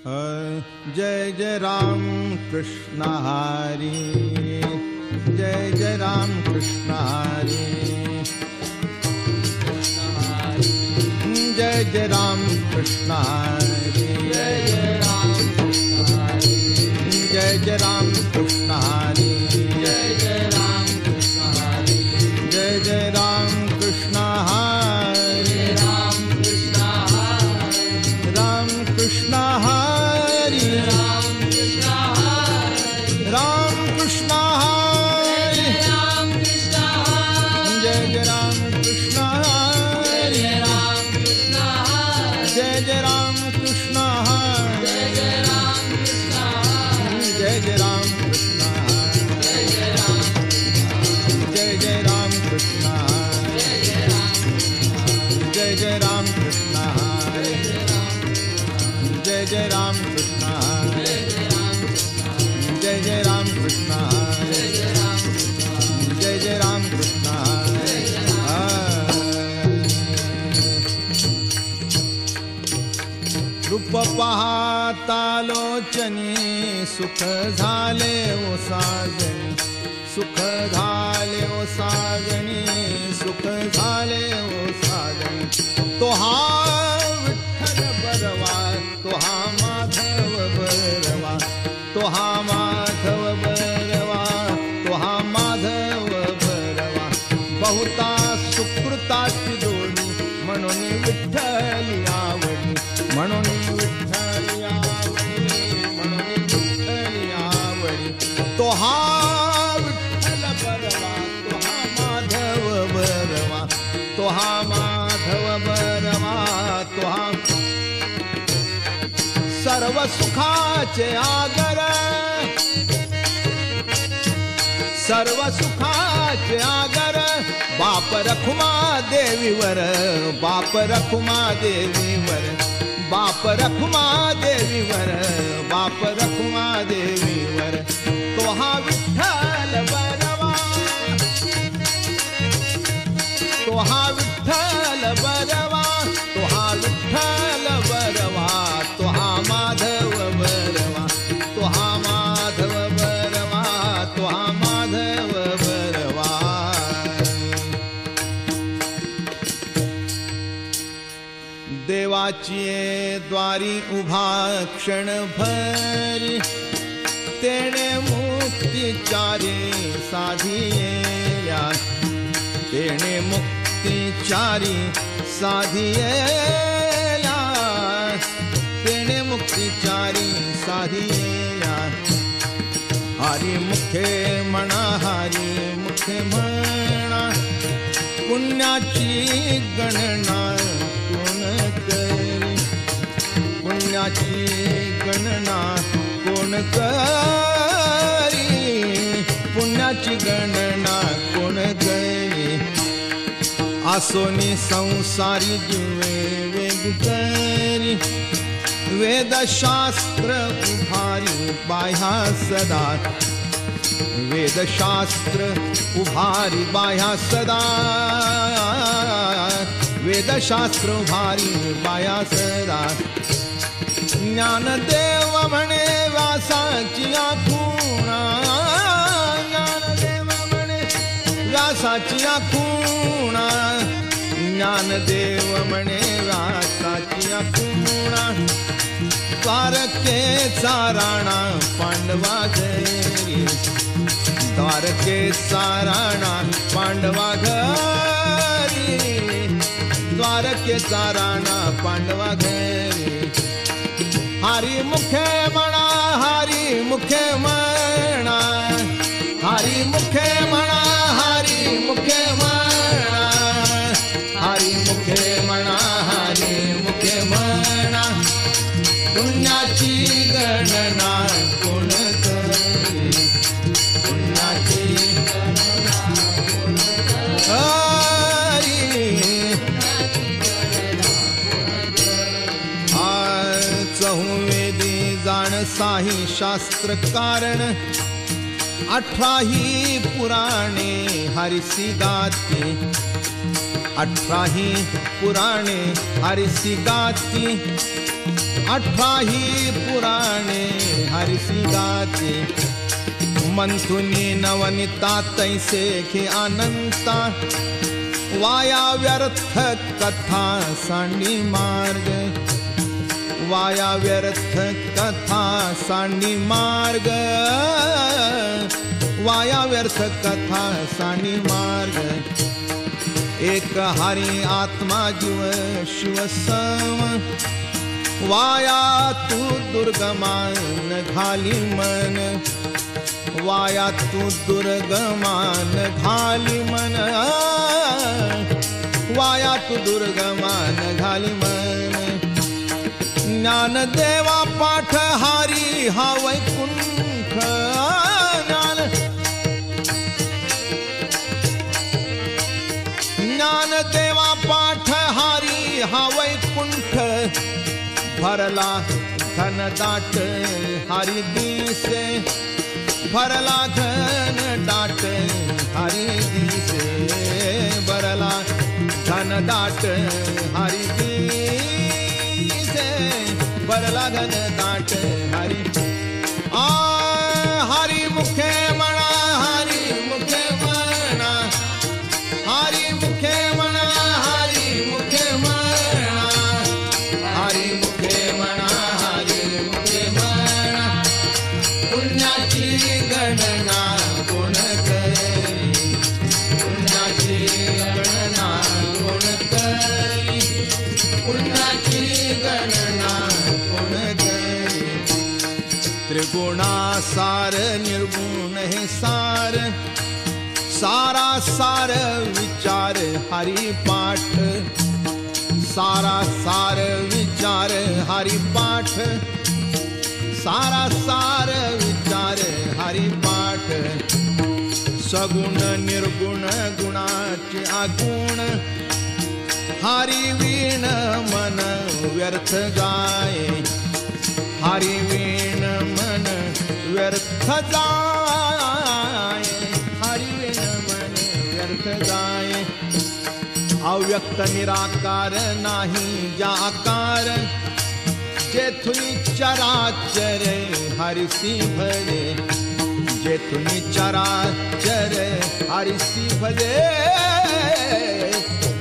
जय जय राम कृष्ण हरी, जय जय राम कृष्ण हरी, जय जय राम कृष्ण हरी, जय जय राम कृष्ण हरी, जय जय राम कृष्ण हरी, जय जय राम कृष्ण हरी, जय जय राम कृष्ण हरी, राम कृष्ण हरी, राम कृष्ण हरी, राम कृष्ण हरी, राम कृष्ण हरी, राम कृष्ण हरी, जय जय राम कृष्ण हरी, राम कृष्ण हरी, जय जय राम कृष्ण हरी, जय जय राम कृष्ण हरी, जय जय राम कृष्ण हरी, जय जय राम कृष्ण हरी, जय जय राम कृष्ण हरी, जय जय राम कृष्ण हरी, जय जय राम कृष्ण हरी, जय जय राम कृष्ण हरी, रूप पाहता लोचनी सुख झाले ओ साजनी, सुख झाले ओ साजनी, सुख झाले ओ साजनी, तो हा विठ्ठल बरवा, तो हा माधव बरवा, तो हा माधव बरवा, तो हा माधव बरवा, बहुता सुकृताची जोडी म्हणून विठ्ठली आवडी, म्हणून विठ्ठली आवडी, म्हणून विठ्ठली आवडी, तो हा विठ्ठल बरवा, तो हा माधव बरवा, तो हा माधव बरवा, तो हा सर्व सुखाचे आगर, सर्व सुखाचे आगर, बाप रखुमा देवीवर, बाप रखुमा देवीवर, बाप रखुमा देवीवर, बाप रखुमा देवीवर, तो हा विठ्ठल बरवा, तो हा विठ्ठल बरवा, तो हा विठ्ठल बरवा, तो हा माधव बरवा, तो हा माधव बरवा, तो हा माधव बरवा. देवाची द्वारी उभा क्षण भरी, तेणे मुक्तिचारी साधिया, तेणे मुक्तिचारी साधिया, तेणे मुक्तिचारी साधिया, हरी मुखे म्हणा, हरी मुखे म्हणा, पुण्याची गणना कोण करी, पुण्याची गणना कोण करी, पुण्याची गणना कोण करी, आसोनी संसारी जीवे वेग करी, वेदशास्त्र उभारी बाह्या सदा, वेदशास्त्र उभारी बाह्या सदा, वेदशास्त्र उभारी बाह्या सदा, ज्ञानदेव म्हणे व्यासाची आखुणा, ज्ञानदेव म्हणे व्यासाची आखुणा, ज्ञानदेव म्हणे व्यासाची आखुणा, द्वारकेचा राणा पांडवा घरी, द्वारकेचा राणा पांडवा घरी, द्वारकेचा राणा पांडवा घरी, हरी मुखे म्हणा, हरी मुखे म्हणा, हरी मुखे म्हणा, हरी मुखे म्हणा, हरी मुखे म्हणा, हरी मुखे म्हणा, पुण्याची गणना कोण करी, पुण्याची गणना कोण करी, चहुवेदी जाण साही शास्त्र कारण, 18ही पुराणे हरिसी गाती, 18ही पुराणे हरिसी गाती, 18 पुराणे हरिसी गाते, मंथुनी नवनिता तैसे खे अनंता, वाया व्यर्थ कथा सांडी मार्ग, वाया व्यर्थ कथा सांडी मार्ग, वाया व्यर्थ कथा सांडी मार्ग। एक हरि आत्मा जीव शिव सम, वाया तू दुर्गमान घाली मन, वाया तू दुर्गमान घाली मन, वाया तू दुर्गमान घाली मन। ज्ञानदेवा पाठ हारी हा वैकुंठ, ज्ञानदेवा पाठ हारी हा वैकुंठ, भरला घन दाट हरि दिसे, भरला घन दाट हरि दिसे, भरला घन दाट हरि दिसे, भरला घन दाट हरि। हरि मुखे म्हणा, हरि मुखे म्हणा, हरि मुखे म्हणा, हरि मुखे म्हणा, हरि मुखे म्हणा, हरि मुखे म्हणा, पुण्याची गणना कोण करी, पुण्याची गणना कोण करी, पुण्याची गणना कोण करी। त्रिगुणासार निर्गुण हे सार, सारा सार विचार हरि पाठ, सारा सार विचार हरि पाठ, सारा सार विचार हरि पाठ। सगुण निर्गुण गुणाचे आगुण, हरि वीण मन व्यर्थ जाय, हरि वीण मन व्यर्थ जाय, हरि वीण मन व्यर्थ जाय। अव्यक्त निराकार नाही ज्या आकार, जेथुनी चराचर हरिसी भजे, जेथुनी चराचर हरिसी भजे,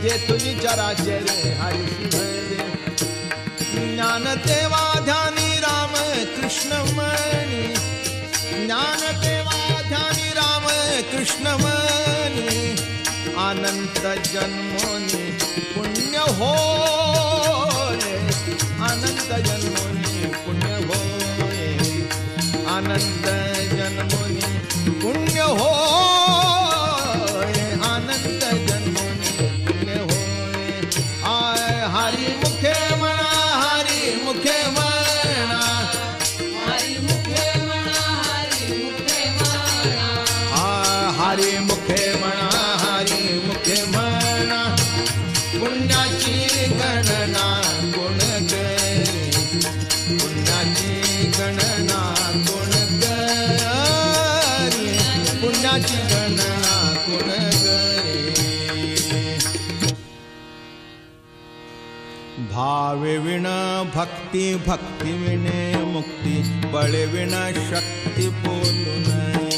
जेथुनी चराचर हरिसी भजे। ज्ञानदेवा ध्यानी राम कृष्ण मनी, ज्ञानदेवा ध्यानी राम कृष्ण मनी, अनंत जन्मोनी पुण्य होय, अनंत जन्मोनी पुण्य होय, अनंत जन्मोनी पुण्य होय, अनंत जन्मोनी पुण्य होय। हरि मुखे म्हणा, हरि मुखे म्हणा, हरि मुखे म्हणा, हरि मुखे म्हणा, हरि मुखे म्हणा, हरि मुखे म्हणा, पुण्याची गणना कोण करी, पुण्याची गणना कोण करी, पुण्याची गणना कोण करी। भावे विण भक्ती, भक्ती विणे मुक्ती, बळे विण शक्ती बोलू नये,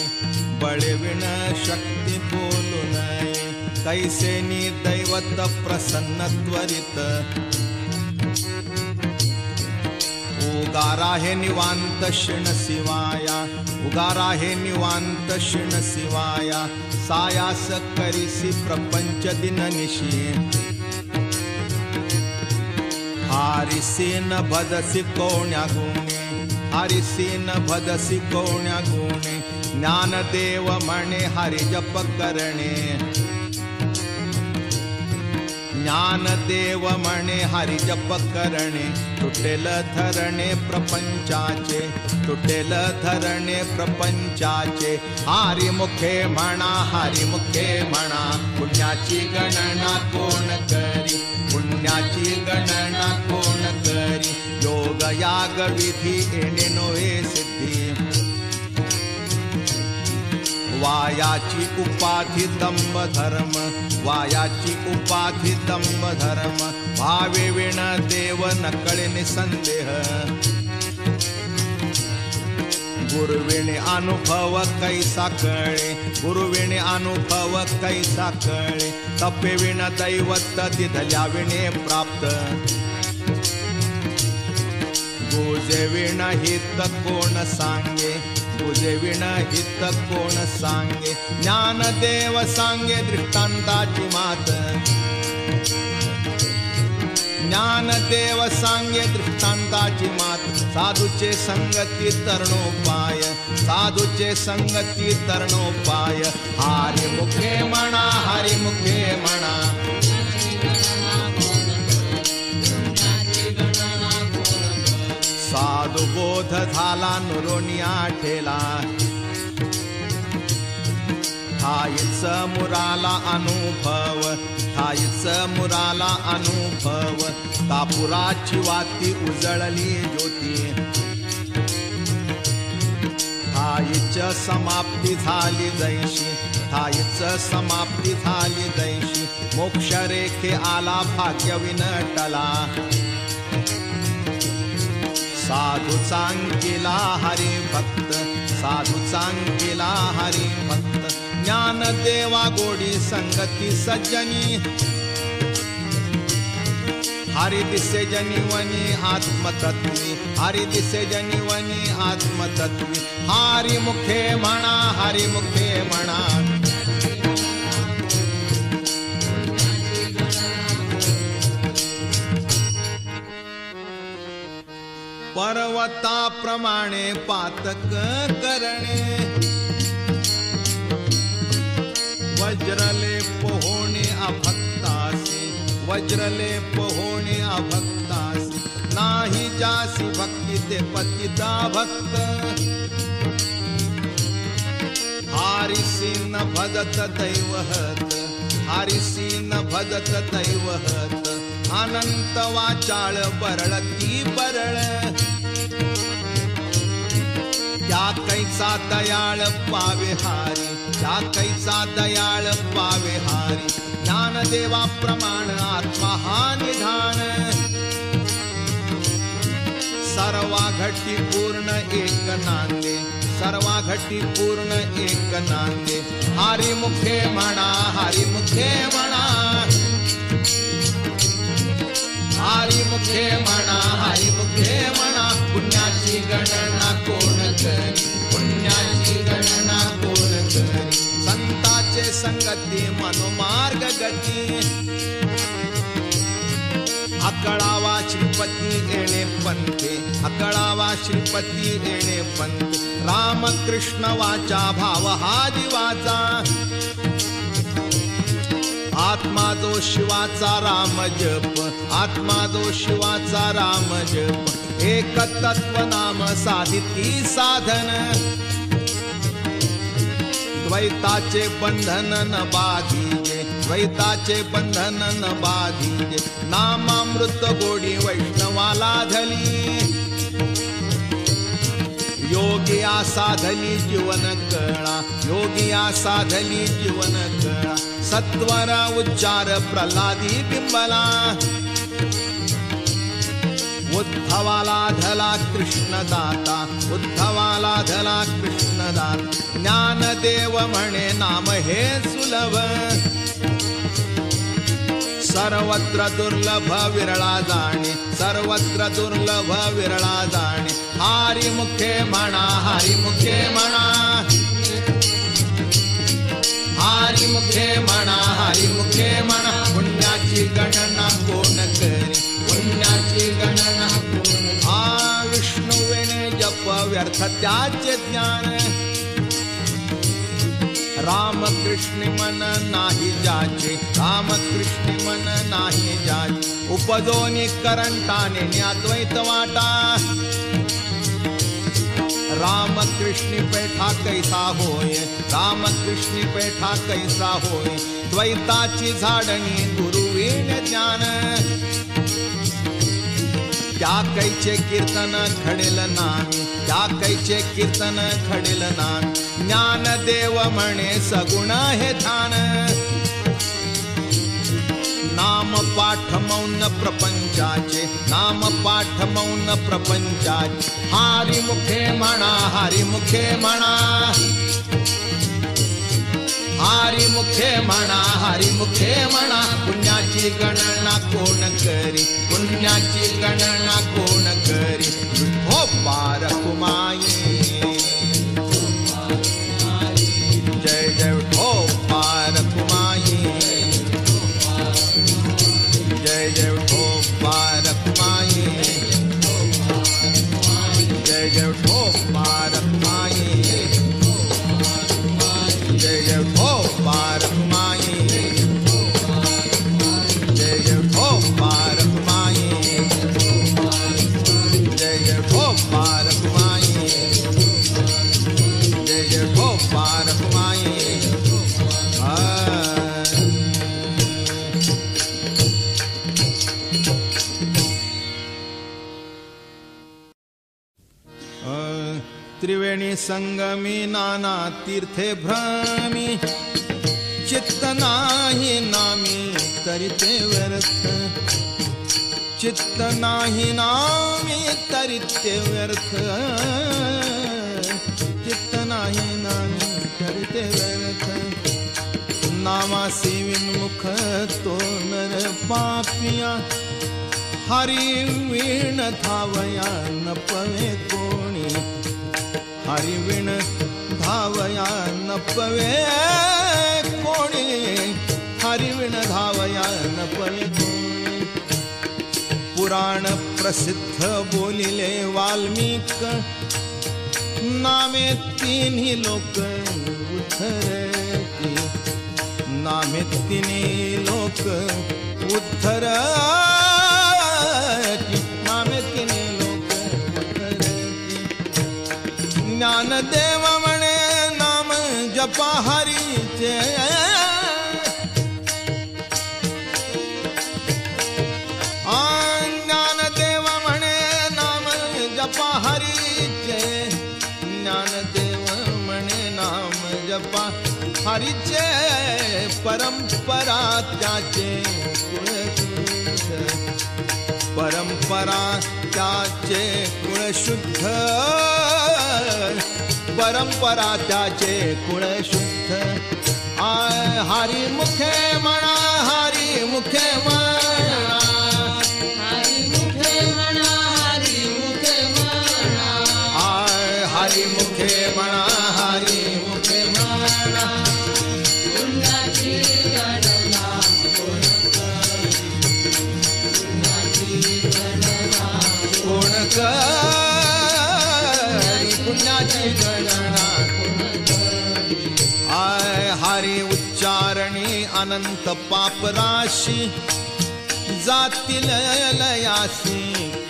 बळे विण शक्ती बोलू नये। कैसेनी दैवत प्रसन्न त्वरित, उगारा हे निवांत शिण शिवाया, उगारा हे निवांत शिण शिवाया। सायास करिसी प्रपंच दिन निशी, हारिसी न भदसी कोण्या गुणे, हारिसी न भदसी कोण्या गुणे। ज्ञानदेव म्हणे हरि जप करणे, ज्ञानदेव म्हणे हरि जप करणे। तुटेल धरणे प्रपंचाचे, तुटेल धरणे प्रपंचाचे। हरि मुखे म्हणा, हरि मुखे म्हणा, पुण्याची गणना कोण करी, पुण्याची गणना कोण करी। योग याग विधी येणे नोहे सिद्धी, वायाची उपाधी दंभ धर्म, वायाची उपाधी दंभ धर्म। भावे विण देव न कळे निसंदेह गुरुविणे अनुभव कैसा कळे गुरुविणे अनुभव कैसा कळे तपे विण दैवत तिथल्या विणे प्राप्त गुजे विण हित कोण सांगे गुजे विण हित कोण सांगे ज्ञानदेव सांगे दृष्टांताची मात ज्ञानदेव सांगे दृष्टांताची मात साधूचे संगती तरणोपाय साधूचे संगती तरणोपाय हरिमुखे म्हणा हरिमुखे म्हणा साधू बोध झाला नुरोनिया ठेला ठाईच मुराला अनुभव ठाईच मुराला अनुभव कापुराची वाती उजळली ज्योती ठाईच समाप्ती झाली जैशी ठाईच समाप्ती झाली जैशी मोक्ष रेखे आला भाग्य विनटला साधू चांगला हरी भक्त साधू चांगला हरी भक्त ज्ञान देवा गोडी संगती सज्जनी हरि दिसे जनिवनी आत्मतत्वी हरि दिसे जनिवनी आत्मतत्वी हरि मुखे म्हणा हरि मुखे म्हणा पर्वताप्रमाणे पातक करणे वज्रलेप होणे अभक्तासी वज्रलेप होणे अभक्तासी नाही जासी भक्ती ते पतिता भक्त हारिसी न भजत दैवहत हारिसी न भजत दैवहत अनंत वाचाळ बरळती बरळ त्या कैचा दयाळ पावे हारी त्या कैचा दयाळ पावे हारी ज्ञानदेवा प्रमाण आत्मा हा निधान सर्वा घटी पूर्ण एक नांदे सर्वा घटी पूर्ण एक नांदे हरी मुखे म्हणा हरी मुखे म्हणा हरी मुखे म्हणा हरी मुखे म्हणा पुण्याची गणना कोण करी पुण्याची गणना कोण करी संताचे संगती मनोमार्ग गती अकळावा श्रीपती येणे पंथे अकळावा श्रीपती येणे पंथे रामकृष्ण वाचा भाव हा दिवाचा आत्मा जो शिवाचा राम जप आत्मा जो शिवाचा राम जप एक तत्व नाम साधिती साधन द्वैताचे बंधन न बाधीजे द्वैताचे बंधन न बाधीजे नामामृत गोडी वैष्णवाला धली योगिया साधली जीवन कळा योगिया साधली जीवन कळा सत्वर उच्चार प्रल्हादी बिंबला उद्धवाला धला कृष्णदाता उद्धवाला धला कृष्णदाता ज्ञानदेव म्हणे नाम हे सुलभ सर्वत्र दुर्लभ विरळा जाणे सर्वत्र दुर्लभ विरळा जाणे हरी मुखे म्हणा हरी मुखे म्हणा हरी मुखे म्हणा हरी मुखे म्हणा पुण्याची गणना कोण करी पुण्याची गणना कोण विष्णुवेने जप व्यर्थ त्याचे ज्ञान रामकृष्ण मन नाही जाचे रामकृष्ण मन नाही जाचे उपदोनी करंटाने अद्वैत वाटा रामकृष्ण पेठा कैसा होय रामकृष्ण पेठा कैसा होय द्वैताची झाडणी गुरुवीण ज्ञान त्या कैचे कीर्तन घडेल नामी त्या कैचे कीर्तन घडेल नामी ज्ञानदेव म्हणे सगुण हे ध्यान नाम पाठ मौन प्रपंचाचे, नाम पाठ मौन प्रपंचाचे. हरी मुखे म्हणा, हरी मुखे म्हणा, हरी मुखे म्हणा, हरी मुखे म्हणा. पुण्याची गणना कोण करी, पुण्याची गणना कोण करी. हो पारख माई, जय जय हो पारख माई, जय जय हो पारख माई, जय जय हो पारख माई, जय जय हो पारख माई, जय जय हो पारख माई, जय जय हो पारख माई, जय जय हो पारख माई. त्रिवेणी संगमी नाना तीर्थे भ्रमी, चित्त नाही नामी तरी ते व्यर्थ, चित्त नाही नामी तरी ते व्यर्थ, चित्त नाही नामी तरी ते व्यर्थ. नामासी विन्मुख तो नर पापिया, हरी वीण धावया न पवे कोणी, हरी वीण धावया न पवे कोणी, हरी वीण धावया न पवे कोणी. पुराण प्रसिद्ध बोलिले वाल्मिक, नामे तिन्ही लोक उद्धरती, नामे तिन्ही लोक उद्धरती, नामे तिन्ही लोक उद्धरती. ज्ञानदेव म्हणे नाम जपा हरीचे, ज्ञानदेव म्हणे नाम जपा हरीचे, ज्ञानदेव म्हणे नाम जपा हरीचे. परंपरा त्याचे कुळशुद्ध, परंपरा त्याचे कुळशुद्ध, परंपरा त्याचे कुळशुद्ध. हरी मुखे म्हणा, हरी मुखे म्हणा, हरी मुखे म्हणा, हरी मुखे म्हणा, हरी मुखे म्हणा, हरी मुखे म्हणा. पुण्याची गणना कोण करी, पुण्याची गणना कोण करी, पुण्याची गणना कोण करी. हरी उच्चारणी अनंत पापराशी, जातील लयासी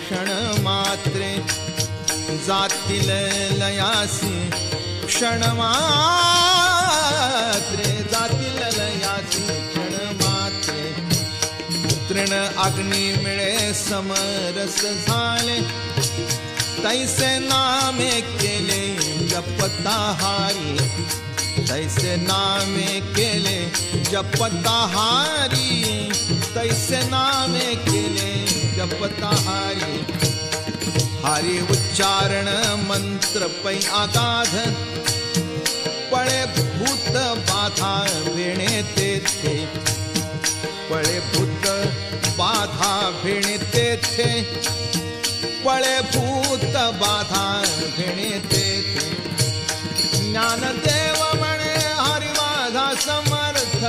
क्षण मात्रे, जातील लयासी क्षण मात्रे, जातील लयासी क्षण मात्रे. तृण अग्नी मिळे समरस झाले, तैसे नामे केले जपता हारी, तैसे नामे केले जपता हारी, तैसे नामे केले जपता हारी. हरी उच्चारण मंत्र पै आगाध, पळे भूत बाधा भेणे तेथे, पळे भूत बाधा भेणे तेथे, पळे भूत बाधा भेणे तेथे. ज्ञानदेव म्हणे हरी माझा समर्थ,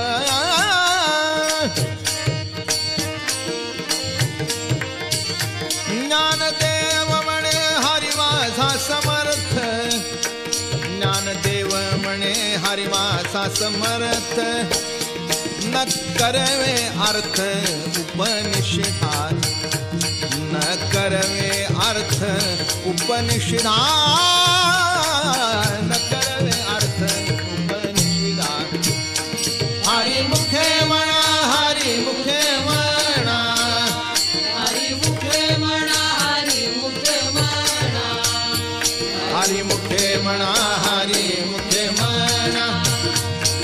ज्ञानदेव म्हणे हरी माझा समर्थ, ज्ञानदेव म्हणे हरी माझा समर्थ. न करवे अर्थ उपनिषदात, न करवे अर्थ उपनिषदात, न करवे अर्थ उपनिषदात. हरी मुखे म्हणा, हरी मुखे म्हणा, हरी मुखे म्हणा, हरी मुखे म्हणा, हरी मुखे म्हणा, हरी मुखे म्हणा.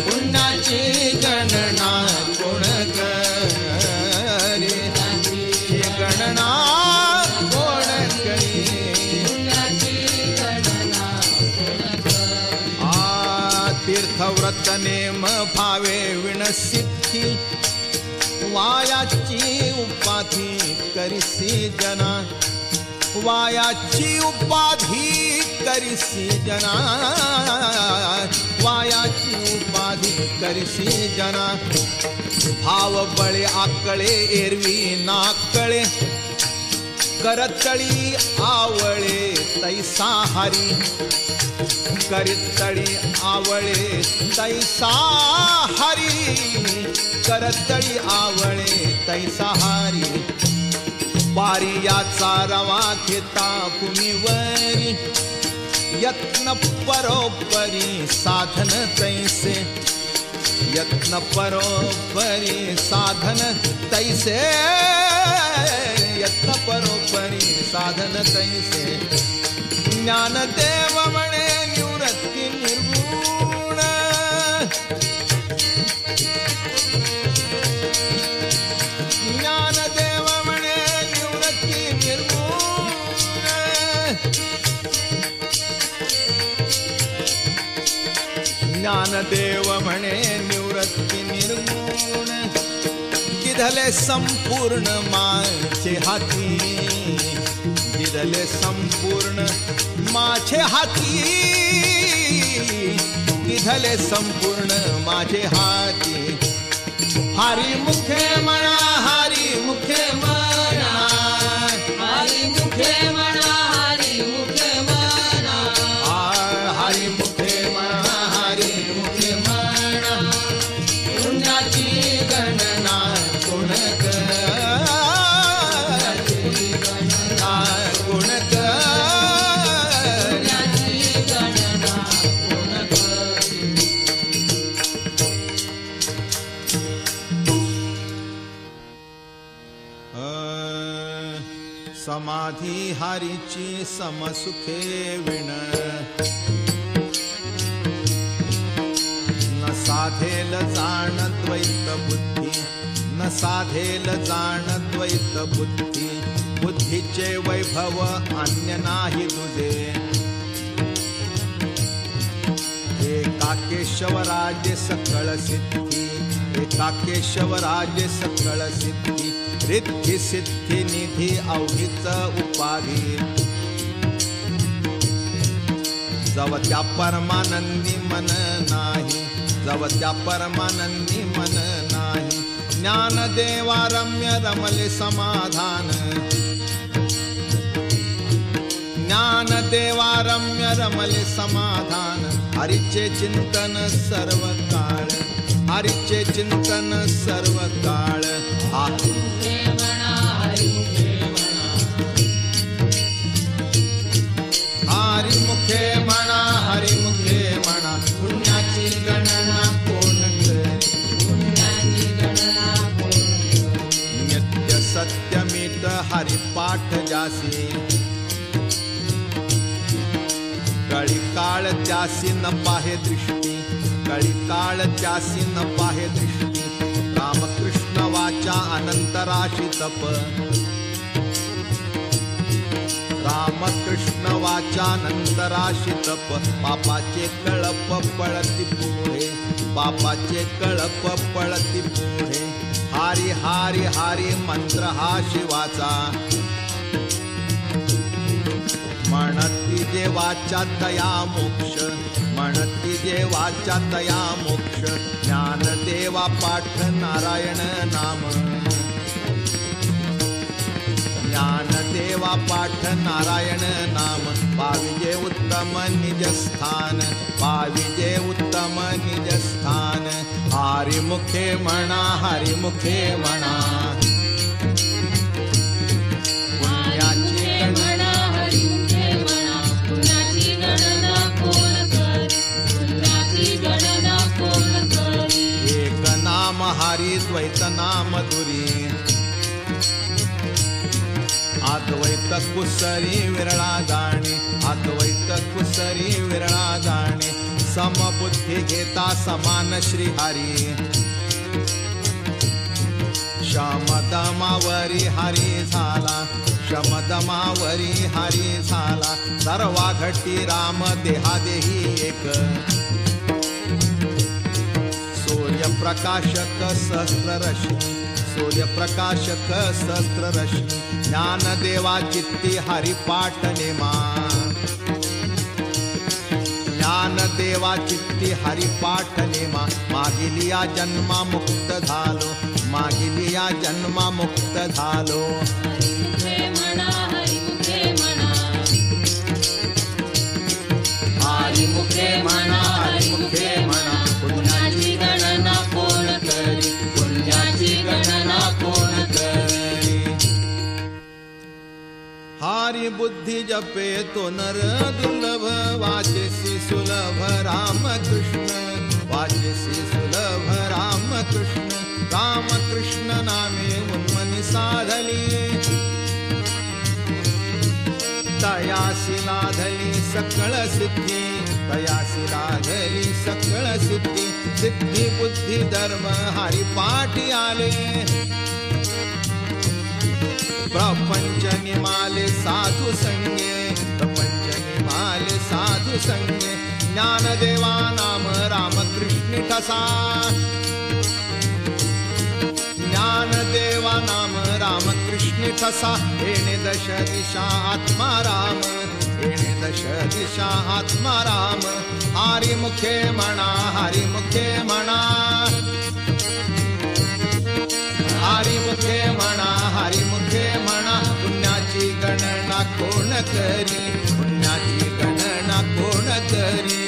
पुण्याची गणना कोण करी, भावे विणसिद्धी वायाची उपाधी करिसी जना वायाची उपाधी करिसी जना वायाची उपाधी करिसी जना भाव बळे आकळे एरवी नाकळे करतळी आवळे तैसा हरी करतळी आवळे तैसा हरी करतळी आवळे तैसा हरी वारी याचा रवा घेता भूमीवरी यत्न परोपरी साधन तैसे यत्न परोपरी साधन तैसे यत्न परोपरी साधन तैसे ज्ञानदेव म्हणे निवृत्ती निर्गुण ज्ञानदेव म्हणे निवृत्ती निर्गुण ज्ञानदेव म्हणे निवृत्ती निर्गुण गिधले संपूर्ण माझे हाती गिधले संपूर्ण माझे हाती गिधले संपूर्ण माझे हाती हरी मुखे म्हणा हरी मुखे म्हणा हरी मुखे म्हणा हरी मुखे म्हणा हरी मुखे म्हणा हरी मुखे म्हणा पुण्याची गणना कोण पुण्याची गणना कोण करी समाधी हारीची समसुखे विण न साधेल जाण द्वैत बुद्धी न साधेल जाण द्वैत बुद्धी बुद्धीचे वैभव अन्य नाही तुझे एका केशवराजे सकळ सिद्धी एका केशवराजे सकळ सिद्धी रिद्धी सिद्धी निधी अवघीच उपाधी जव त्या परमानंदी मन नाही जव त्या परमानंदी मन नाही ज्ञानदेवा रम्य रमले समाधान ज्ञानदेवा रम्य रमले समाधान हरीचे चिंतन सर्व काळ हरीचे चिंतन सर्व काळ मुखे म्हणा हरी मुखे म्हणा हरी मुखे म्हणा हरी मुखे म्हणा पुण्याची गणना कोण करे पुण्याची गणना कोण करी नित्य सत्यमित हरिपाठ जासी कळी काळ त्यासी न पाहे दृष्टी कळी काळ त्यासी न पाहे दृष्टी रामकृष्ण वाचा अनंतराशी तप रामकृष्ण वाचा अनंतराशी तप पापाचे कळप पळती पुढे पापाचे कळप पळती पुढे हारी हारी हारी मंत्र हा शिवाचा म्हणती देवाच्या तया मोक्ष म्हणती देवाच्या तया मोक्ष ज्ञानदेवा पाठ नारायण नाम ज्ञानदेवा पाठ नारायण नाम पाविजे उत्तम निज स्थान पाविजे उत्तम निज स्थान हरी मुखे म्हणा हरी मुखे म्हणा पुण्याची म्हणा हरी मुखे म्हणा पुण्याची गणना कोण करी पुण्याची गणना कोण करी एक नाम हरी द्वैत नाम दुरी अद्वैत कुसरी विरळा जाणे अद्वैत कुसरी विरळा जाणे समबुद्धी घेता समान श्रीहरी शमदमावरी हरी झाला शमदमावरी हरी झाला सर्वा घटी राम देहादेही एक सूर्यप्रकाशक सहस्ररश्मी सूर्यप्रकाशक सहस्ररश्मी ज्ञानदेवा चित्ती हरिपाठ नेमा ज्ञानदेवा चित्ती हरिपाठ नेमा मागिलिया जन्मा मुक्त झालो मागिलिया जन्मा मुक्त झालो हरिमुखे म्हणा हरिमुखे म्हणा पुण्याची गणना कोण करी पुण्याची गणना कोण करी हारी बुद्धी जपे तो नर दुर्लभ वाचेसी सुलभ रामकृष्ण वाचेसी सुलभ रामकृष्ण रामकृष्ण नामे उन्मनी साधली तयासी लाधली सकळ सिद्धी तयासी लाधली सकळ सिद्धी सिद्धी बुद्धी धर्म हरिपाठी आले प्रपंच निमाले साधू संगे प्रपंच निमाले साधू संगे ज्ञानदेवा नाम रामकृष्ण ठसा ज्ञानदेवा नाम रामकृष्ण ठसा येणे दश दिशा आत्मा राम येणे दश दिशा आत्मा राम हरिमुखे म्हणा हरिमुखे म्हणा हरिमुखे म्हणा हरिमुखे म्हणा पुण्याची गणना कोण करी पुण्याची गणना कोण करी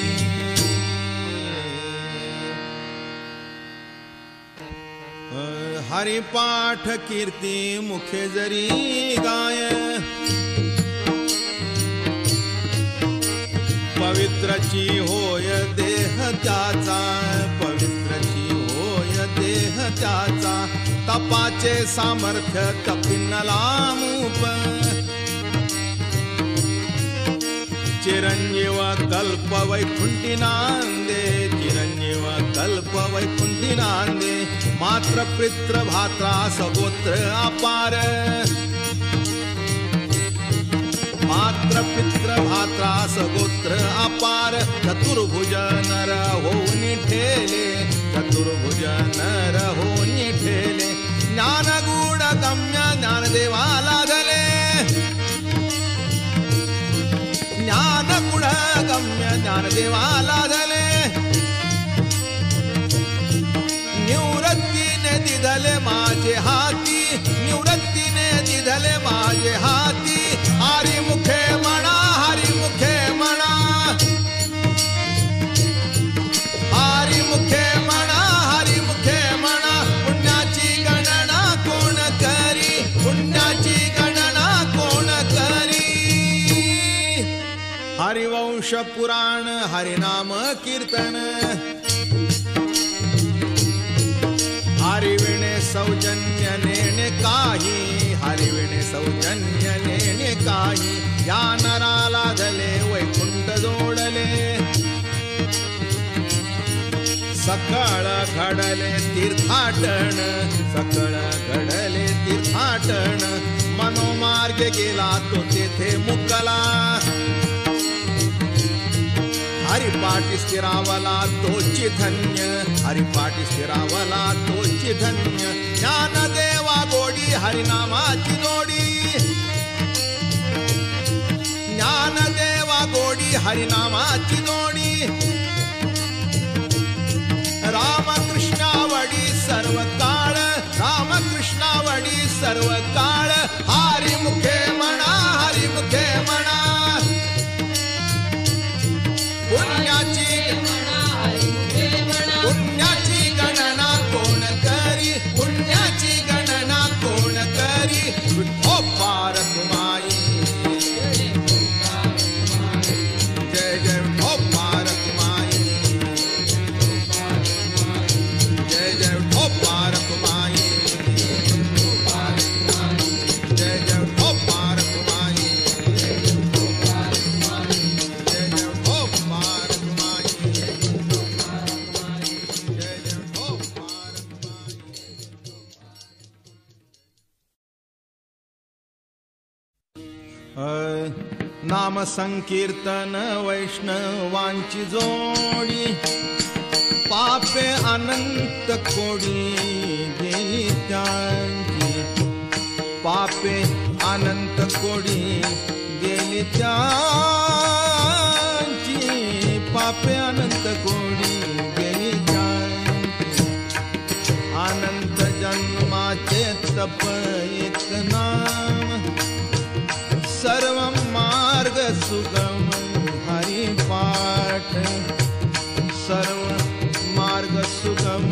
हरिपाठ कीर्ती मुखे जरी गाय पवित्रची होय देह त्याचा पवित्रची होय देह त्याचा तपाचे सामर्थ्य कपिनला मूप चिरंजीव कल्प वैकुंठी नांदे चिरंजीव कल्प वैकुंठी नांदे मात्र पित्र भात्रा सगोत्र अपार मात्र पित्र भात्रा सगोत्र अपार चतुर्भुज नर होऊन ठेले चतुर्भुज नर होऊन ठेले ज्ञानगुण गम्य ज्ञानदेवा लाधले ज्ञानगुण गम्य ज्ञानदेवा लाधले निवृत्तीने दिधले माझे हाती निवृत्तीने दिधले माझे हाती हरिमुखे म्हणा हरिमुखे म्हणा हरिमुखे म्हणा हरिमुखे म्हणा पुण्याची गणना कोण करी पुण्याची गणना कोण करी हरिवंश पुराण हरिनाम कीर्तन हरिविणे सौजन्य नेणे काही हरिविणे सौजन्य नेणे काही या नराला धले वैकुंठ जोडले सकळ घडले तीर्थाटन सकळ घडले तीर्थाटन मनोमार्ग गेला तो तेथे मुकला हरिपाठी स्थिरावला तोची धन्य हरिपाठी स्थिरावला तोची धन्य ज्ञानदेवा गोडी हरिनामाची जोडी ज्ञानदेवा गोडी हरिनामाची जोडी रामकृष्णावडी सर्व काळ रामकृष्णावडी सर्व काळ हरिमुखे म्हणा हरिमुखे म्हणा पुण्याची पुण्याची गणना कोण करी पुण्याची गणना कोण करी विठो पारक माई जय जय विठो पारक माई जय जय विठो पारक माई जय जय विठो पारक माई नाम संकीर्तन वैष्णवांची जोडी पापे अनंत कोडी गेली त्यांची, पापे अनंत कोडी गेली त्यांची, पापे अनंत कोडी गेली त्यांची. अनंत जन्माचे तप एक नाम, सर्व मार्ग सुगम हरि पाठ, सर्व मार्ग सुगम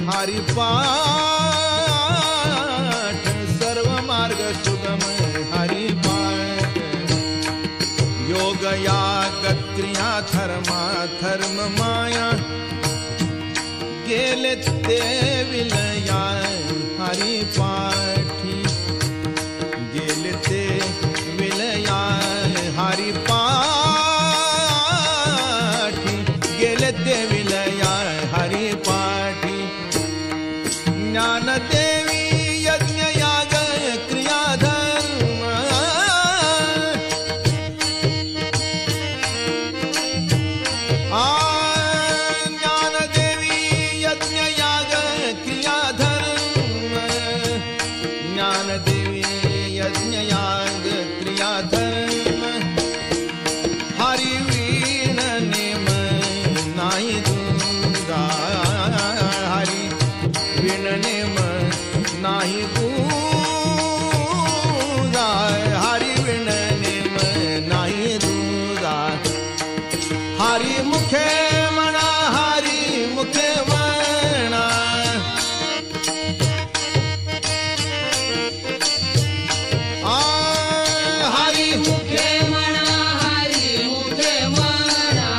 हरि पाठ, सर्व मार्ग सुगम हरि पाठ. योग याग क्रिया धर्मा धर्म माया, गेले ते विलया हरि पाठी, गेले ते विलया हरि पाठी, गेले ते विलया हरि पाठी. ज्ञानदेवी यज्ञ याग क्रिया धर्म, ज्ञानदेवी यज्ञ याग क्रिया धर्म, ज्ञानदेवी यज्ञ याग क्रिया धर्म. हरि वीण नेम नाही दूजा, हरि वीण नेम नाही दूजा, हरि वीण नेम नाही दूजा. हरि मुखे म्हणा, हरि मुखे म्हणा, हरि मुखे म्हणा, हरी मुखे म्हणा,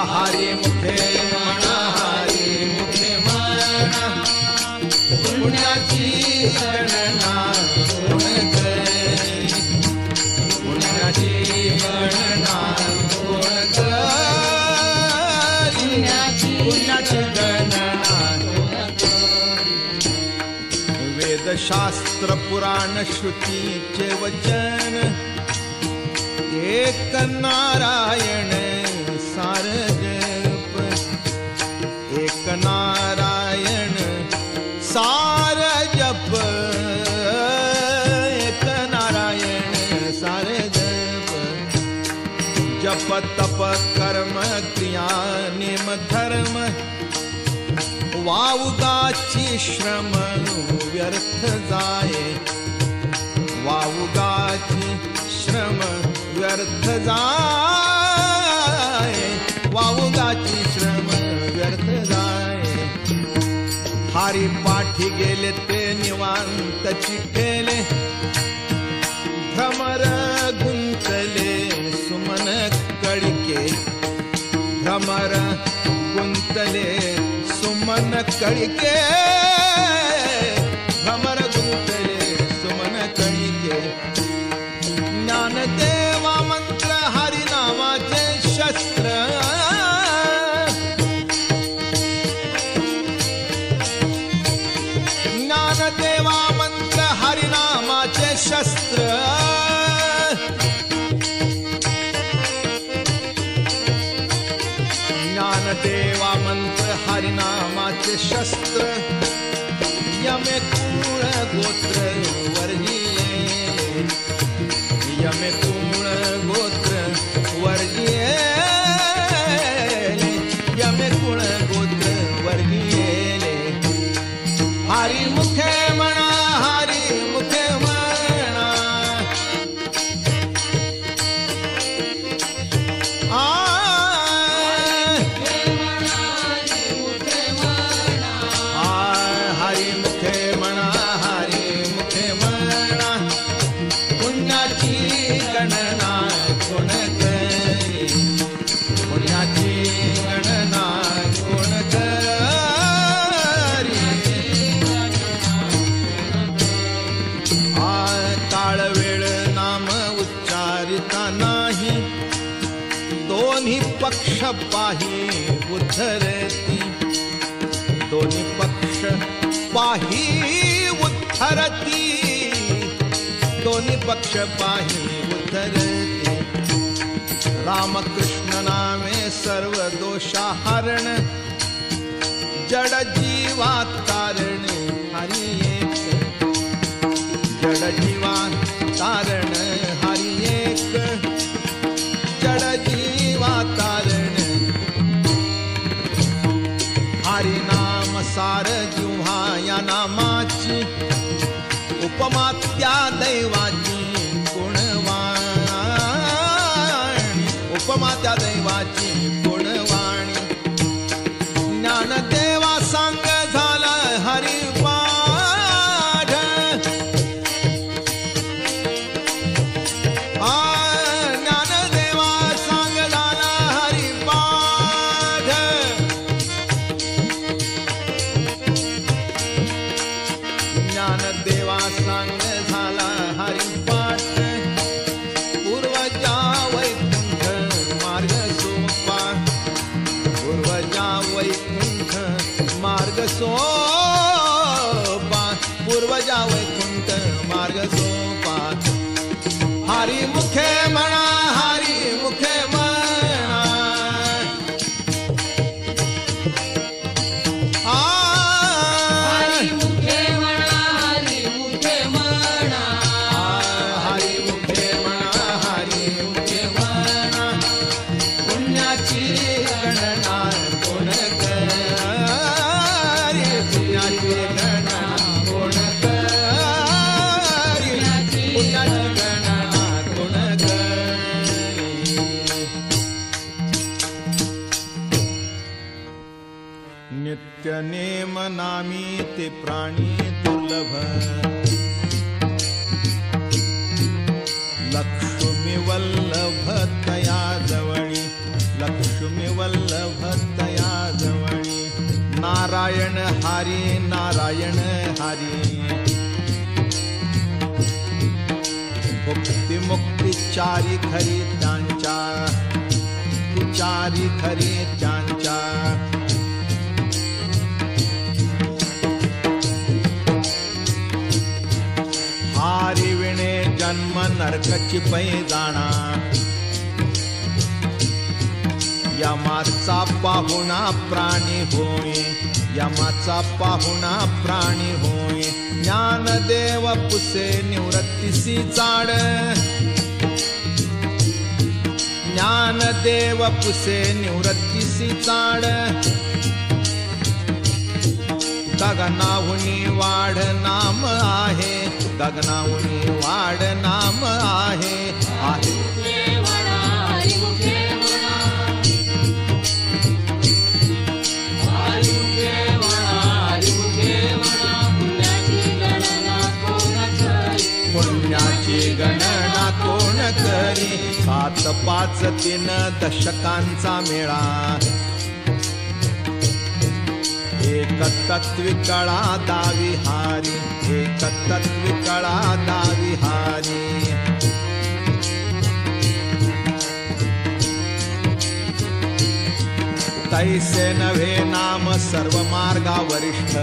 हरि मुखे म्हणा, हरि मुखे म्हणा. पुण्याची गणना कोण करी, पुण्याची गणना कोण करी, पुण्याची गणना कोण करी. वेदशास्त्र पुराण श्रुतीचे वचन, एक नारायण सार जप, एक नारायण सार जप, एक नारायण सार जप. जप तप कर्म क्रिया नेम धर्म, वावगाची श्रम व्यर्थ जाये, वावगाची श्रम व्यर्थ जाये, वावगाची श्रम व्यर्थ जाये. हरि पाठी गेले ते निवांत चिठेले, भ्रमर गुंतले सुमन कळिके, भ्रमर गुंतले सुमन कळिके, भ्रमर गुंतले सुमन कळिके. ज्ञानदेवा मंत्र हरिनामाचे शस्त्र, ज्ञानदेवा मंत्र हरिनामाचे शस्त्र. ज्ञानदेवा मंत्र हरिनामाचे शस्त्र. यमे कुळ गोत्र वर्जिये, यमे कुळ गोत्र वर्जिये, यमे कुळ गोत्र वर्जिये. हरि मुखे म्हणा, हरि मुखे म्हणा, हरि मुखे म्हणा, हरि मुखे म्हणा. पुण्याची गणना कोण करी, पुण्याची गणना कोण करी. काळ वेळ नाम उच्चारिता नाही, दोन्ही पक्ष पाही उद्धरती, दोन्ही पक्ष पाही उद्धरती, दोन्ही पक्ष पाही उद्धरती. रामकृष्ण नामे सर्व दोषाहरण जड जीवा तारण हरी एक जड जीवा तारण हरी एक जड जीवा तारण हरी नाम सार जिव्हा या नामाची उपमा त्या दैवाची गुणवाणी उपमा त्या दैवाची गुणवाणी ज्ञानदेवा सांग झाला हरिपाठ ज्ञानदेवा सांग झाला हरिपाठ ज्ञानदेवा सांग झाला हरिपाठ पूर्वजा वैकुंठ मार्ग सोपा पूर्वजा वैकुंठ मार्ग सोपा पूर्वजा वैकुंठ मार्ग सोपा हरी मुखे म्हणा हरी मुखे म्हणा हरी मुखे म्हणा हरी मुखे म्हणा हरी मुखे म्हणा हरी मुखे म्हणा पुण्याची गणना कोण करी पुण्याची गणना कोण करी पुण्याची गणना कोण करी नित्य नेम नामी ते प्राणी दुर्लभ लक्ष्मी वल्लभ तया जवळी लक्ष्मी वल्लभ तया जवळी नारायण हरी नारायण हरी भुक्ती मुक्ती चारी खरी त्यांच्या तू चारी खरी त्यांच्या हारी विणे जन्म नरकची पैजाणा यमाचा पाहुणा प्राणी होय यमाचा पाहुणा प्राणी होय ज्ञानदेव पुसे निवृत्तीसी चाड ज्ञानदेव पुसे निवृत्तीसी चाड गगनाहुनी वाढ नाम आहे गगनाहुनी वाढ नाम आहे आहे मुखे म्हणा हरी मुखे म्हणा हरी मुखे म्हणा हरी मुखे म्हणा पुण्याची गणना कोण करी पुण्याची गणना कोण करी 7 5 3 दशकांचा मेळा एक तत्वी कळा दावी हारी एक तत्वी कळा दावी हारी तैसे नव्हे नाम सर्व मार्गा वरिष्ठ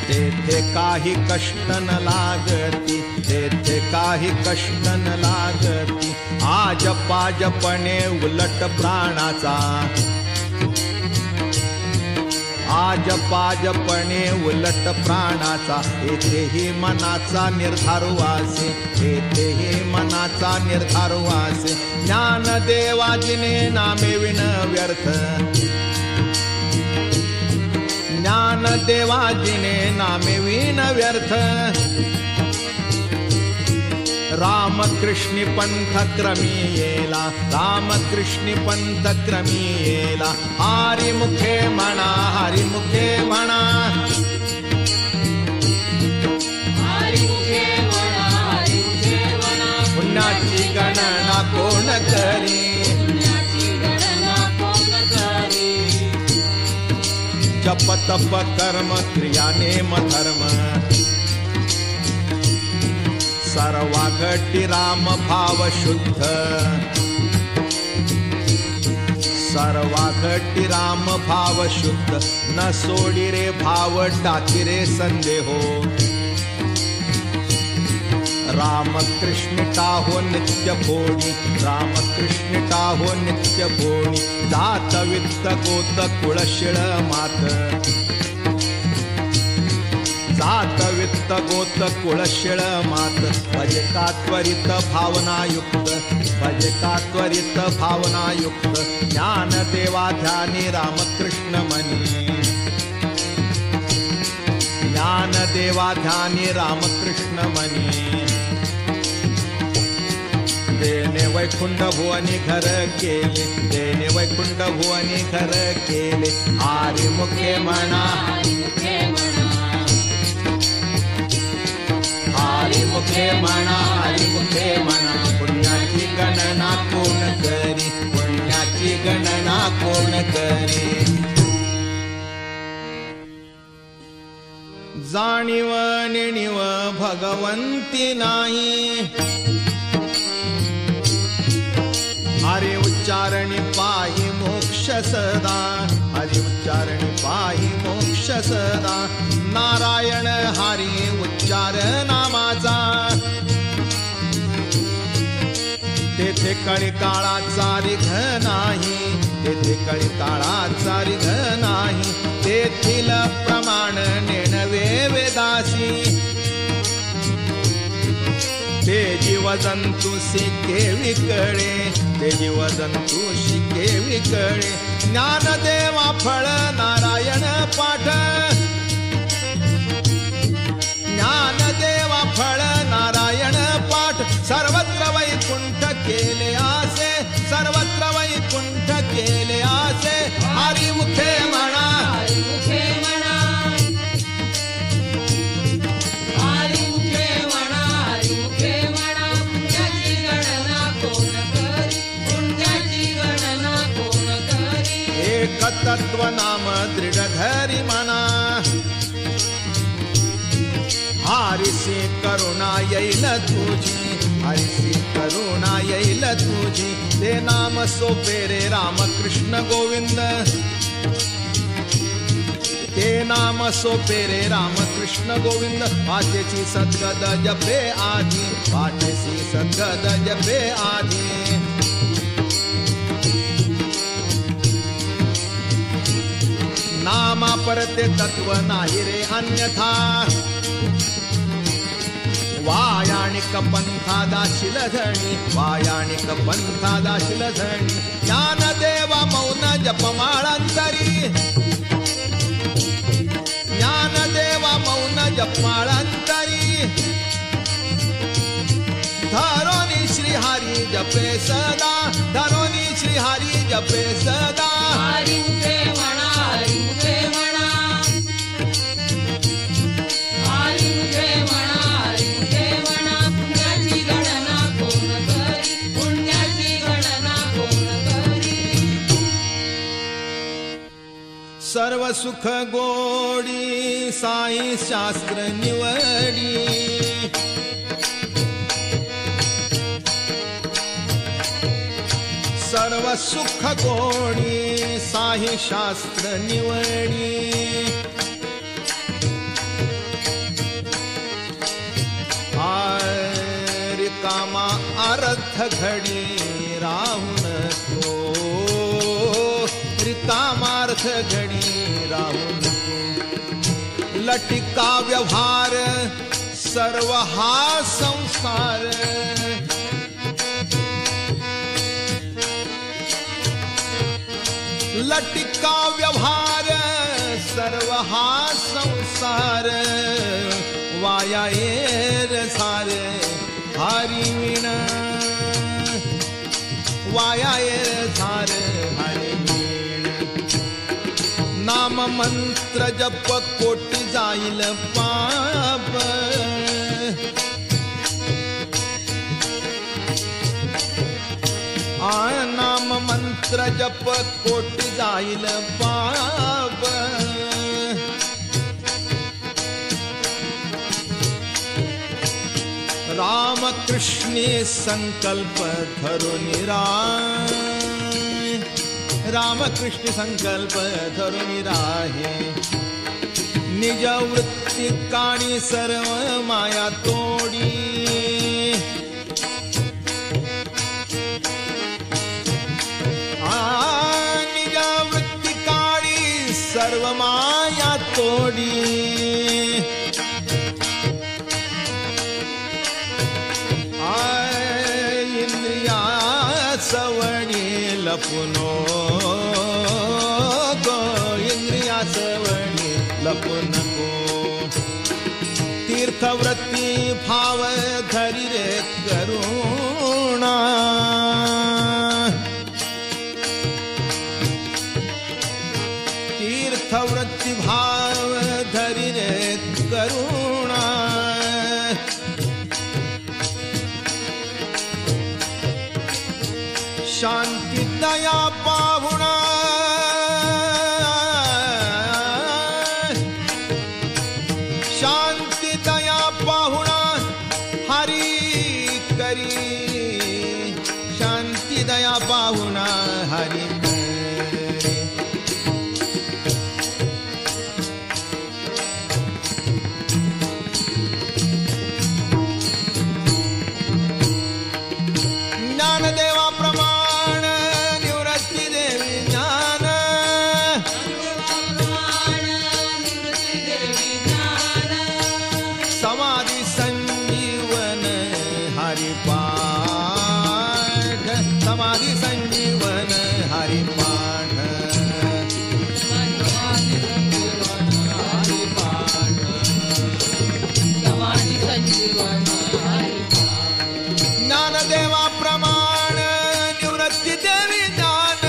तेथे काही कष्ट न लागती तेथे काही कष्ट न लागती आज पाजपणे उलट प्राणाचा आज पाजपणे उलट प्राणाचा येथेही मनाचा निर्धार वासे येथेही मनाचा निर्धार वासे ज्ञानदेवाजिने नामे विन व्यर्थ ज्ञानदेवाजिने नामे विन व्यर्थ रामकृष्णी पंथ क्रमी येला रामकृष्णी पंथ क्रमी येला हरी मुखे म्हणा हरी मुखे म्हणा हरी मुखे म्हणा हरी मुखे म्हणा पुण्याची गणना कोण करी पुण्याची गणना कोण करी जप तप कर्म क्रिया नेम धर्म सर्वा घटी राम भाव शुद्ध सर्वा घटी राम भाव शुद्ध न सोडी रे भाव टाकी रे संदेहो रामकृष्ण हो नित्य भोणी, रामकृष्ण हो नित्य भोणी. जात वित्त गोत कुळशिळ मात, जात वित्त गोत कुळशिळ मात. भजका त्वरित भावनायुक्त, भजका त्वरित भावनायुक्त. ज्ञानदेवा ध्यानी रामकृष्ण मनी, ज्ञानदेवा ध्यानी रामकृष्ण मनी. देने वैकुंठ भुवनी घर केले, देने वैकुंठ भुवनी घर केले. हरी मुखे म्हणा, हरी मुखे म्हणा, हरी मुखे म्हणा, हरी मुखे म्हणा. पुण्याची गणना कोण करी, पुण्याची गणना कोण करी. जाणीव नेणीव भगवंती नाही, हरी उच्चारणी पायी मोक्ष सदा, हरी उच्चारणी पायी मोक्ष सदा. नारायण हरी उच्चार नामाचा, तेथे कळी काळाचा रिघ नाही, तेथे कळी काळाचा रिघ नाही. तेथील प्रमाण नेणवे वेदासी, ते जीव जंतू शिके विकळे, ते जीव जंतू शिके विकळे. ज्ञानदेवा फळ नारायण पाठ, ज्ञानदेवा फळ नारायण पाठ. सर्वत्र वैकुंठ केले आसे, सर्वत्र वैकुंठ केले आसे. हरी मुखे म्हणा, हरी मुखे म्हणा, हरी मुखे म्हणा, हरी मुखे म्हणा. पुण्याची गणना कोण करी, पुण्याची गणना कोण करी. एक तत्व नाम दृढ धरी म्हणा, हरिसी करुणा येईल तुझी, हरिसी करुणा येईल तुझी. ते नाम सोपे रे रामकृष्ण गोविंद, ते नाम सोपे रे रामकृष्ण गोविंद. वाचेची सद्गद जपे आधी, वाचेची सद्गद जपे आधी. नामा परते तत्व नाही रे अन्यथा, वायाणिक पंथा दाशिल धणी, वायाणिक पंथा दाशिल धणी. ज्ञानदेवा मौन जपमाळांतरी, ज्ञानदेवा मौन जपमाळांतरी. धरोनी श्रीहरी जपे सदा, धरोनी श्रीहरी जपे सदा. हरी मुखे म्हणा, हरी मुखे म्हणा, हरी मुखे म्हणा, हरी मुखे म्हणा. पुण्याची गणना कोण करी, पुण्याची गणना कोण करी. सर्व सुख गोडी साई शास्त्र निवडी, सर्व सुख गोडी साई शास्त्र निवडी. रिकामा अर्थ घडी राहून तो, रिकामार्थ घडी राहून तो. लटिका व्यवहार सर्व हा संसार, लटिका व्यवहार सर्व हा संसार. वाया येर सार हरी विण, वाया येर सार हरी विण. नाम मंत्र जप कोटी जाईल पाप, नाम मंत्र जप कोटी जाईल पाप. रामकृष्णी संकल्प धरून राहे, रामकृष्ण संकल्प धरून राहे. निज वृत्ती काणी सर्व माया तोडी, सर्व माया तोडी इंद्रिया सवणी लपुनो गो इंद्रिया सवणी लपुन गो तीर्थवृत्ती भाव धरी रे करुणा तीर्थवृत्ती भाव धरी रे करुणा शांती दया पाहुणा शांती दया पाहुणा हरी करी शांती दया पाहुणा हरी करी ज्ञानदेवा प्रमाण निवृत्ती देवी ज्ञान समाधि संजीवन हरिपाठ समाधि संजीवन हरिपाठ ज्ञानदेवा प्रमाण निवृत्ती देवी ज्ञान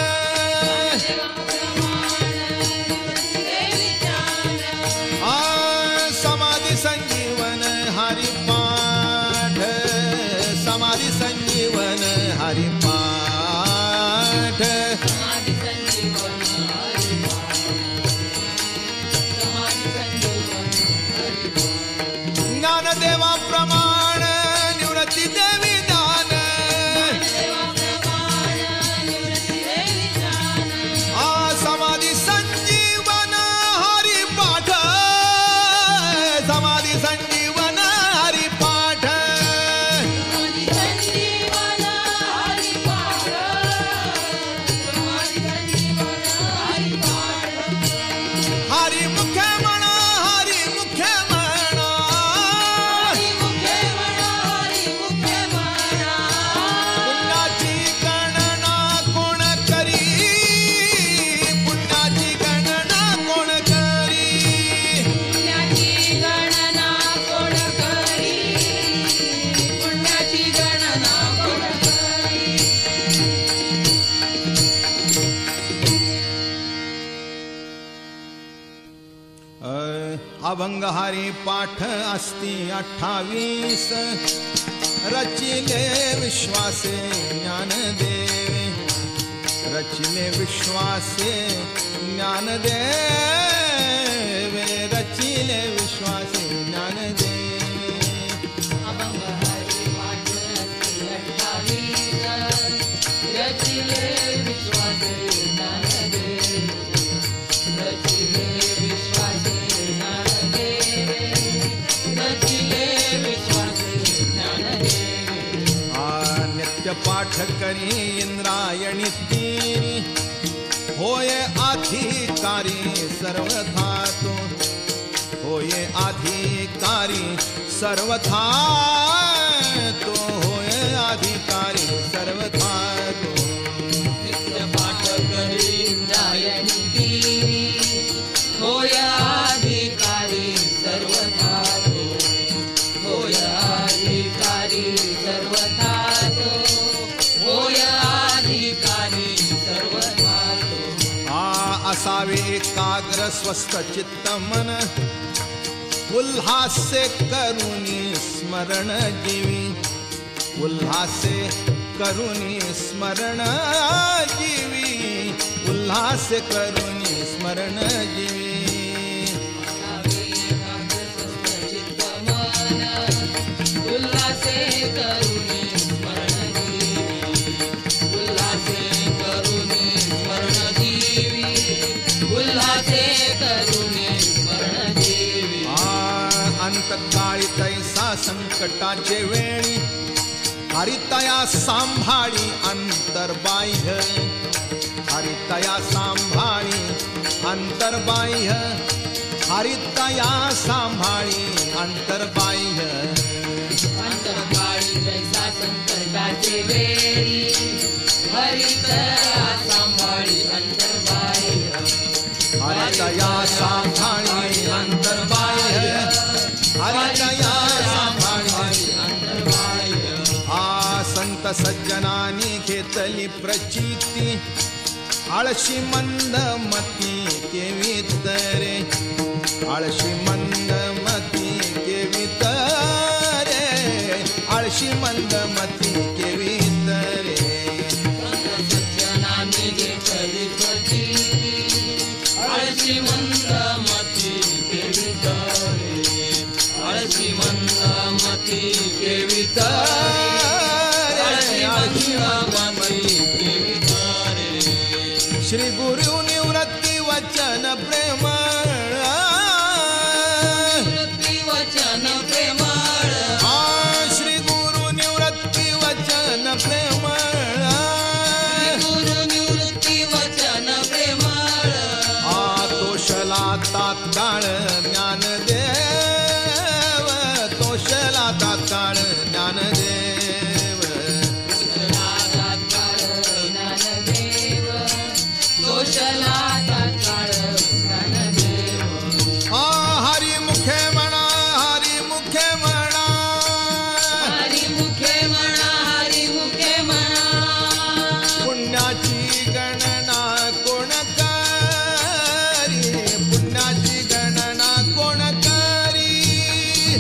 समाधि संजीवन हरिपाठ समाधि संजीवन हरिपाठ ज्ञानदेवा प्रमाण निवृत्ती देवी ज्ञान समाधि संजीवन हरिपाठ समाधि संजीवन हरिपाठ हरि मुखे म्हणा हरि मुखे म्हणा पुण्याची गणना कोण करी पुण्याची गणना कोण करी अभंग हरि पाठ अस्ति 28 रचिले विश्वासे ज्ञानदेवे रचिले विश्वासे ज्ञानदेवे रचिले विश्वासे ज्ञानदेवे नित्य पाठ करी इंद्रायणी तीनी होय अधिकारी सर्वथा तो होय अधिकारी सर्वथा तो होय अधिकारी सर्वथा तो नित्य पाठ करी इंद्रायणी तीनी होय अधिकारी सर्वथा तो होय अधिकारी सर्वथा तो होय अधिकारी सर्वथा तो असावे एकाग्र स्वस्थ चित्त मन उल्हासे करुणी स्मरण जीवी उल्हासे करुणी स्मरण जीवी उल्हासे करुणी स्मरण जीवी उल्हासे करुणी स्मरण जीवी उल्हासे करुणी स्मरण जीवी उल्हासे करुणी स्मरण जीवी अंतकाळी तैसा संकटाचे वेळी हरितया सांभाळी अंतर्बाह्य हरितया सांभाळी अंतर्बाह्य अंतर्बाह्य हरितया सांभाळी अंतर्बाह्य अंतर्बाह्य जैसा संकटाचे वेळी हरितया सांभाळी अंतर्बाह्य हरितया सांभाळी अंतर्बाह्य हरितया सांभाळी अंतर्बाह्य आ संत सज्जनानी घेतली प्रचिती आळशी मंद मती केवीत रे आळशी मंद मती केवीत रे आळशी मंद मती केवीत रे सज्जनांनी घेतली प्रचिती आळशी मंद मती केवित रे आळशी मंद मती केवित श्री गुरु निवृत्ती वचन प्रेमळ वचन प्रेमळ श्री गुरु निवृत्ती वचन प्रेमळ गुरु निवृत्ती वचन प्रेमळ तोषला तात्काळ ज्ञानदेव तोषला तात्काळ ज्ञानदेव हरी मुखे म्हणा हरी मुखे म्हणा हरी मुखे म्हणा हरी मुखे म्हणा पुण्याची गणना कोण करी पुण्याची गणना कोण करी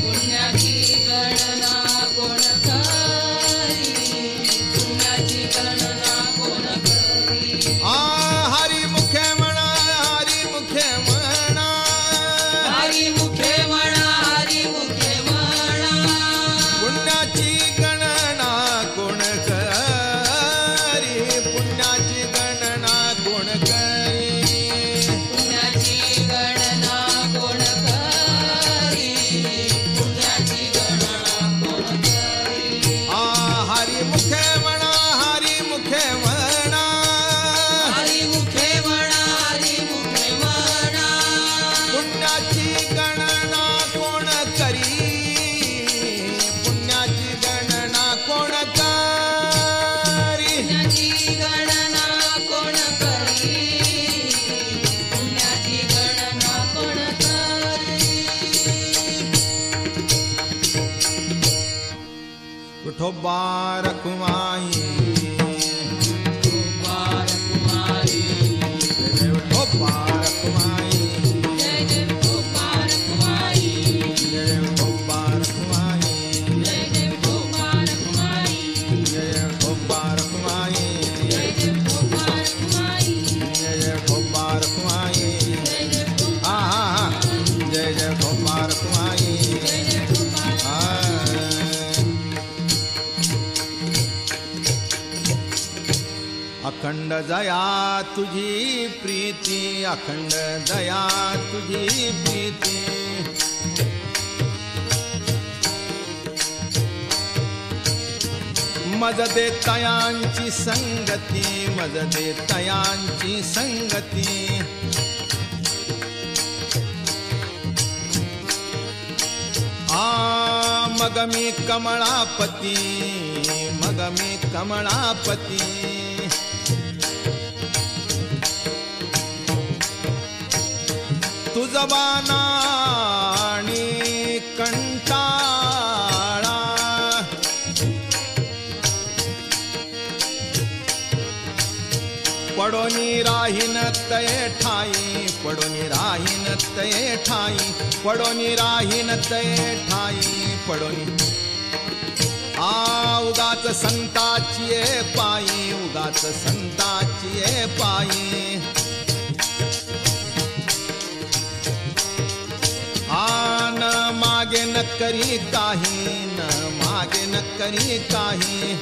पुण्याची गणना कोण करी पुण्याची गणना कोण करी हरी मुखे म्हणा हरी मुखे म्हणा हरी मुखे म्हणा हरी मुखे म्हणा पुण्याची गणना कोण करी पुण्याची गणना कोण करी पुण्याची गणना कोण करी पुण्याची गणना कोण करी हरी मुखे म्हणा हरी मुखे म्हणा हरी मुखे म्हणा हरी मुखे म्हणा पुण्याची गणना कोण करी पुण्याची गणना कोण करी पुण्याची गणना कोण करी पुण्याची गणना कोण करी विठोबा रखुमाई कुमारी विठोबा रखुमाई जय जय कुमारी जय विठोबा रखुमाई जय जय कुमारी जय विठोबा रखुमाई जय जय कुमारी जय विठोबा रखुमाई जय जय जय जय विठोबा रखुमाई जय जय अखंड दया तुझी प्रीती अखंड दया तुझी प्रीती मज दे तयांची संगती मज दे तयांची संगती मग मी कमळापती मग मी कमळापती तुझबाना आणि कंटाळा पडोनी राहीन तये ठाई पडोनी राहीन तये ठाई पडोनी राहीन तये ठाई पडोनी उगाच संताची पायी उगाच संताची पायी न मागे न करी काही न मागे न करी काही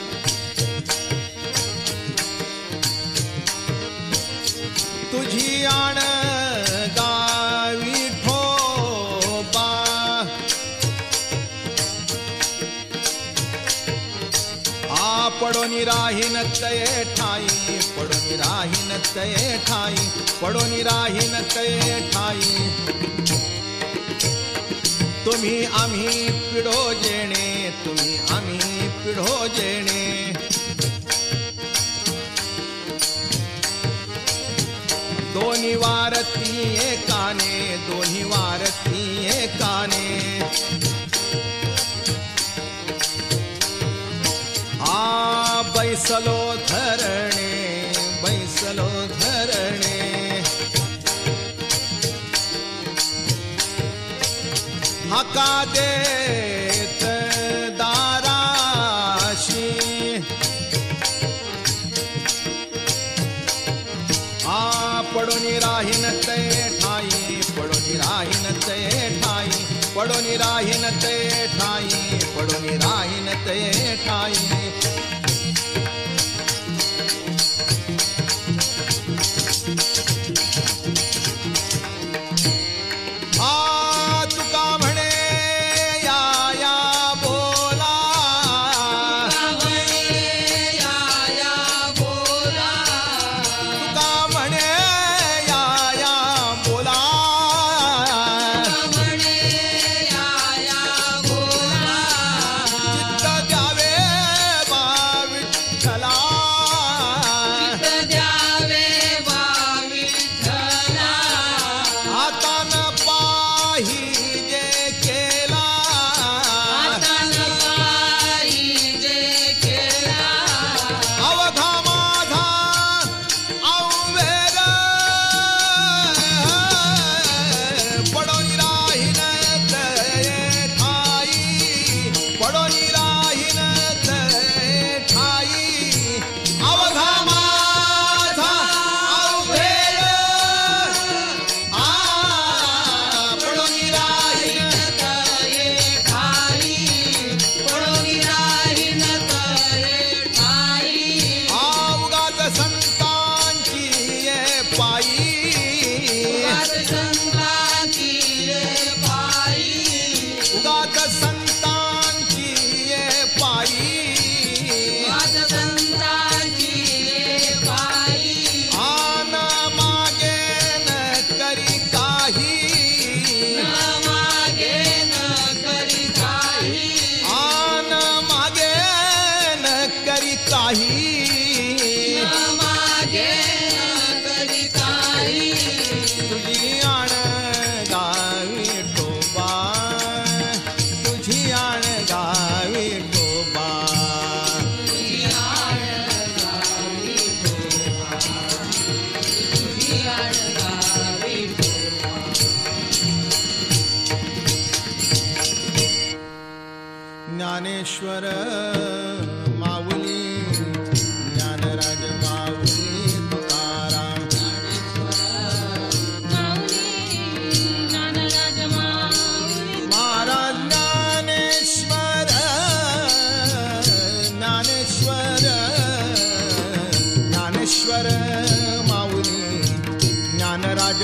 तुझी आण गावी ठोबा पडोनी राहीन तये ठाई पडोनी राहीन तये ठाई पडोनी राहीन तये ठाई तुम्ही आम्ही पिढो जेणे तुम्ही आम्ही पिढो जेणे दोन्ही वारती एकाने दोन्ही वारती एकाने आ बैसलो धरणे बैसलो धरणे हका देत दाराशी आ पडोनी राहीन तये ठाई पडोनी राहीन तये ठाई पडोनी राहीन तये ठाई पडोनी राहीन तये ठाई ज्ञानेश्वर माऊली ज्ञानराज माऊली तुकाराम महाराज ज्ञानेश्वर ज्ञानेश्वर ज्ञानेश्वर माऊली ज्ञानराज